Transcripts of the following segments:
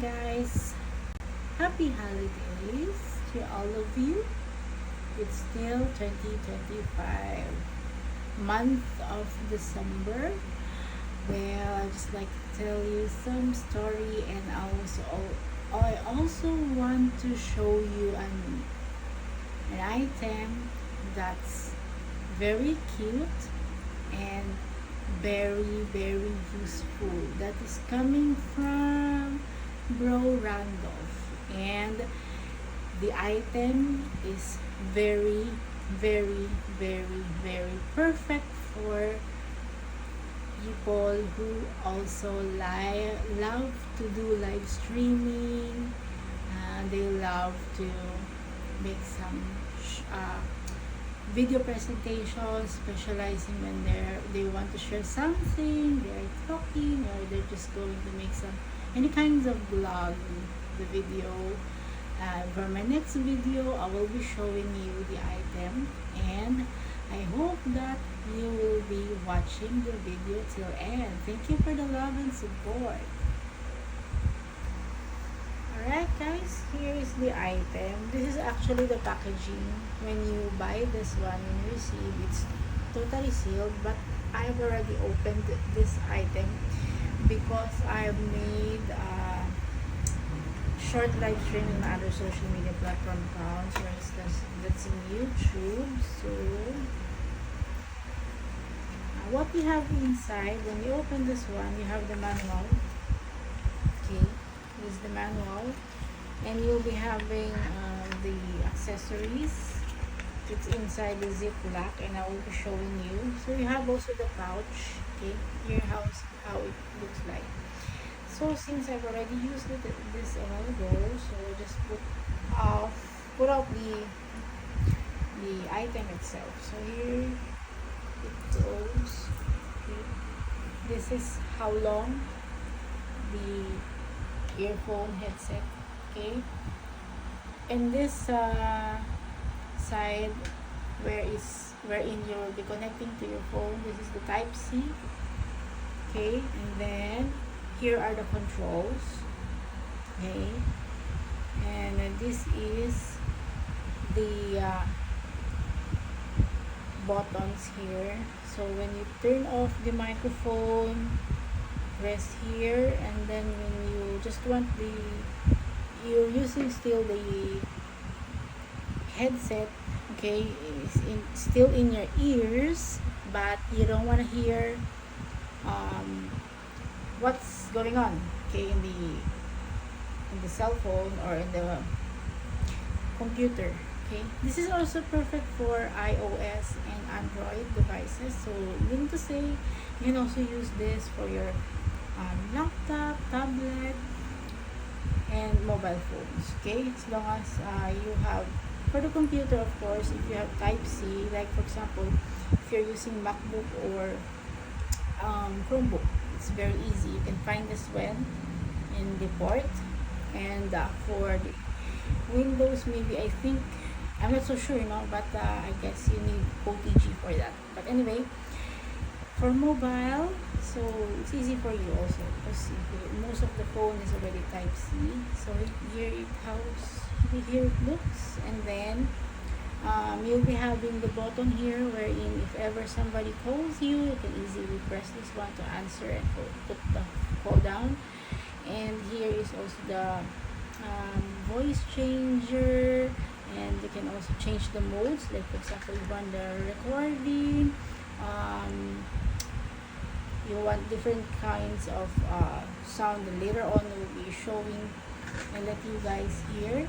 guys, happy holidays to all of you. It's still 2025, month of December. Well, I just like to tell you some story, and I also want to show you an item that's very cute and very useful, that is coming from Bro Randolph, and the item is very perfect for people who also love to do live streaming. They love to make some video presentations, specializing when they want to share something, they're talking, or they're just going to make some any kinds of vlog, the video. For my next video, I will be showing you the item, and I hope that you will be watching the video till end. Thank you for the love and support. Alright guys, here is the item. This is actually the packaging. When you buy this one, when you receive, it's totally sealed, but I've already opened this item because I've made short live stream in other social media platform accounts. For instance, that's in YouTube. So what we have inside, when you open this one, you have the manual. Okay, this is the manual, and you'll be having the accessories. It's inside the ziplock, and I will be showing you. So you have also the pouch. Okay, here how it looks like. So since I've already used this a while ago, so just put out the item itself. So here it goes. Okay. This is how long the earphone headset. Okay, and this side wherein you'll be connecting to your phone, this is the type C. Okay, and then here are the controls. Okay, and this is the buttons here. So when you turn off the microphone, press here, and then when you just want you're using still the headset, okay, it's still in your ears, but you don't want to hear what's going on, okay, in the cell phone or in the computer. Okay, this is also perfect for iOS and Android devices. So meaning to say, you can also use this for your laptop, tablet, and mobile phones. Okay, as long as you have, for the computer, of course, if you have type C, like for example, if you're using MacBook or Chromebook, it's very easy. You can find this one in the port. And for the Windows, maybe, I think, I'm not so sure, but I guess you need OTG for that. But anyway, for mobile, so it's easy for you also, because most of the phone is already type C. So here it looks, and then you'll be having the button here wherein if ever somebody calls you, you can easily press this one to answer and put the call down. And here is also the voice changer, and you can also change the modes, like for example, you want the recording, you want different kinds of sound. Later on we'll be showing and let you guys hear.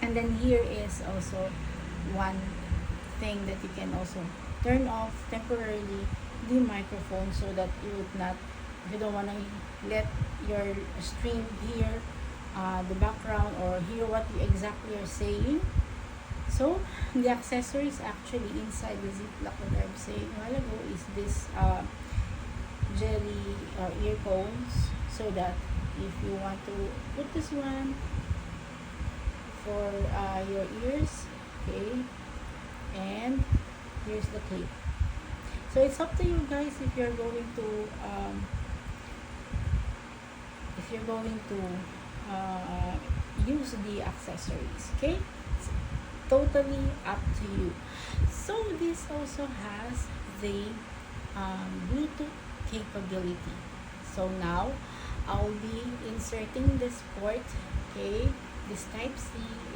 And then here is also one thing that you can also turn off temporarily the microphone, so that if you don't want to let your stream hear the background or hear what you exactly are saying. So the accessories actually inside the ziplock that I was saying a while ago is this jelly earphones, so that if you want to put this one for your ears, okay, and here's the clip. So it's up to you guys if you're going to you're going to use the accessories. Okay, it's totally up to you. So this also has the Bluetooth capability. So now I'll be inserting this port, okay, this type C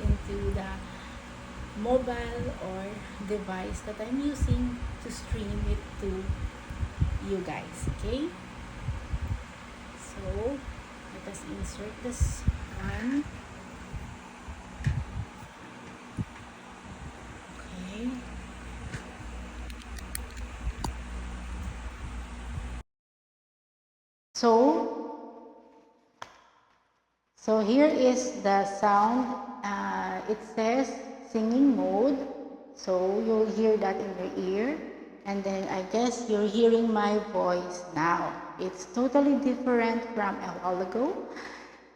into the mobile or device that I'm using to stream it to you guys. Okay, so let us insert this one. Okay, so here is the sound. It says singing mode, so you'll hear that in your ear, and then I guess you're hearing my voice now. It's totally different from a while ago.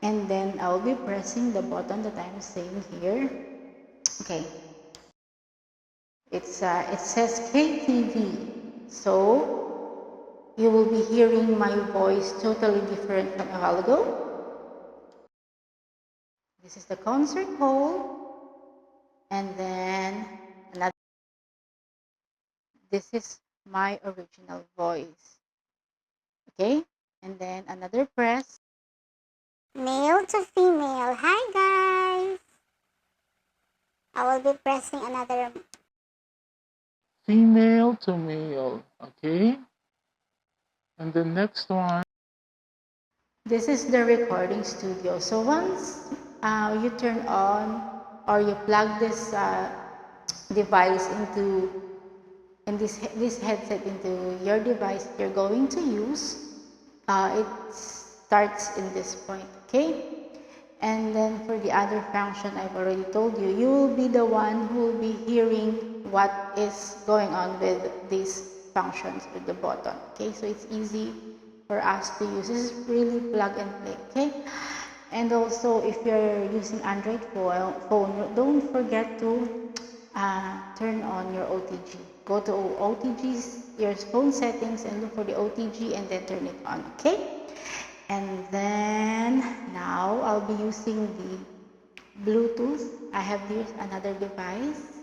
And then I'll be pressing the button that I'm saying here. Okay, it says KTV, so you will be hearing my voice totally different from a while ago. This is the concert hall, and then another. This is my original voice. Okay, and then another press. Male to female. Hi guys! I will be pressing another. Female to male, okay? And the next one. This is the recording studio. So once you turn on or you plug this device into this headset into your device you're going to use, it starts in this point, okay? And then for the other function, I've already told you, you will be the one who will be hearing what is going on with these functions with the button, okay? So it's easy for us to use. This is really plug and play, okay? And also, if you're using Android phone, don't forget to turn on your OTG. Go to OTG's, your phone settings, and look for the OTG and then turn it on, okay? And then now I'll be using the Bluetooth. I have here another device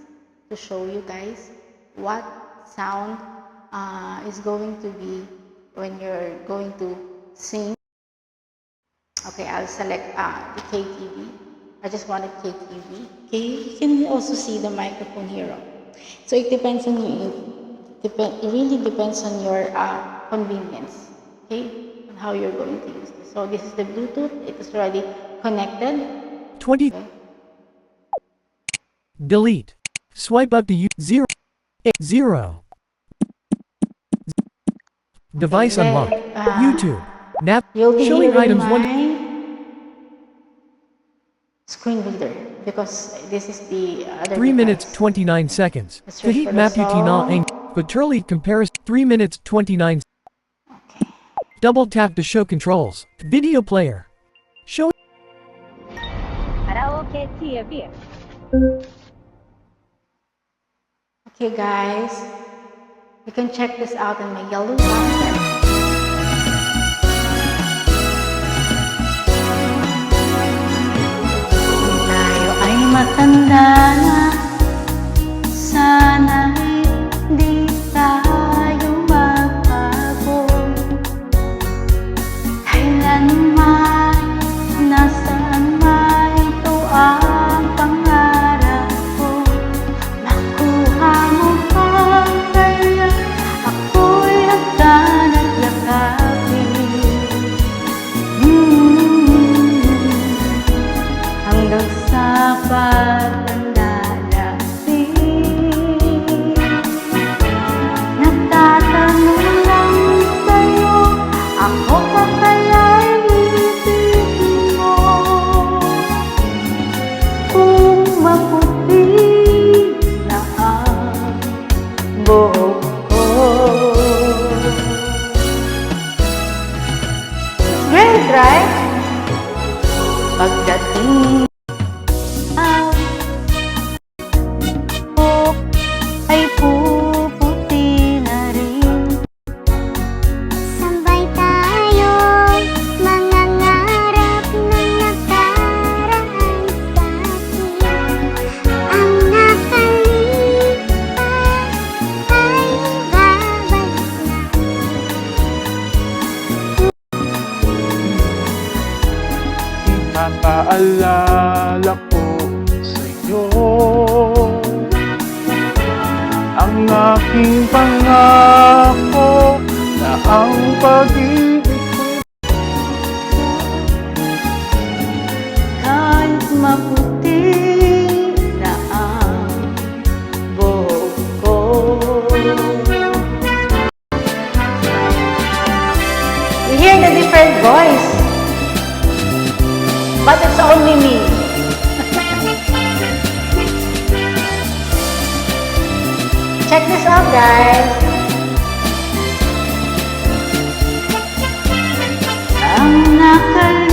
to show you guys what sound is going to be when you're going to sing. Okay, I'll select the KTV. I just wanted KTV. Okay, you can also see the microphone here. So it depends on you. It really depends on your convenience. Okay, on how you're going to use this. So this is the Bluetooth. It is already connected. 20. Okay. Delete. Swipe up to 0. 0. Device Okay, unlocked. YouTube. You'll be Showing hearing items my 1. screen reader because this is the other 3 minutes device. 29 seconds. Let's search Kahit for the Maputina song. ang Paturli comparison 3 minutes 29. Okay. Double tap to show controls. Video player. Show Karaoke TV. Okay guys, you can check this out in my yellow tablet. Tayo ay matanda na, sana'y di tayo magbago. Kailanman, nasaan man ito ang pangarap ko. Makuha mo pa kaya ako'y hagdan at yakapin. Hanggang sa pagtanda natin. Nagtatanong lang sa'yo, ako pa kaya'y iibigin mo? Kung maputi na ang buhok ko. Great, right? Pagdating ang buhok ay puputi na rin. Sabay tayo'y mangangarap Ipapaalala ko sa'yo ang aking pangako na ang pag-ibig Kahit maputi na ang buhok ko. You hear the different voice, but it's only me. Check this out, guys. Ang nakalipas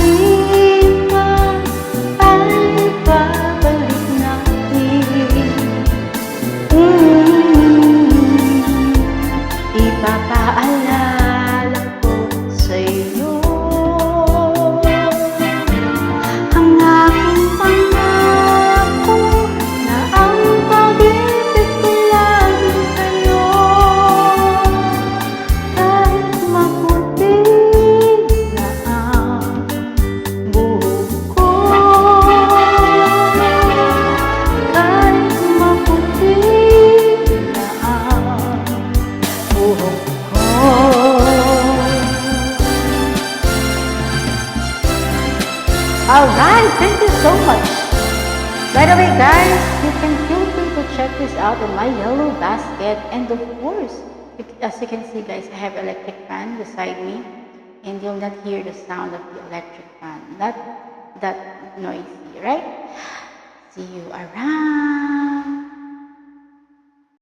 ay babalik natin. Ipapaalala ko sa'yo ang aking pangako na ang pag-ibig ko lagi sa'yo. Kahit maputi na ang buhok ko, kahit maputi na ang buhok ko. Alright, thank you so much. By the way, guys, you can feel free to check this out on my yellow basket. And of course, as you can see, guys, I have electric fan beside me, and you'll not hear the sound of the electric fan. Not that noisy, right? See you around.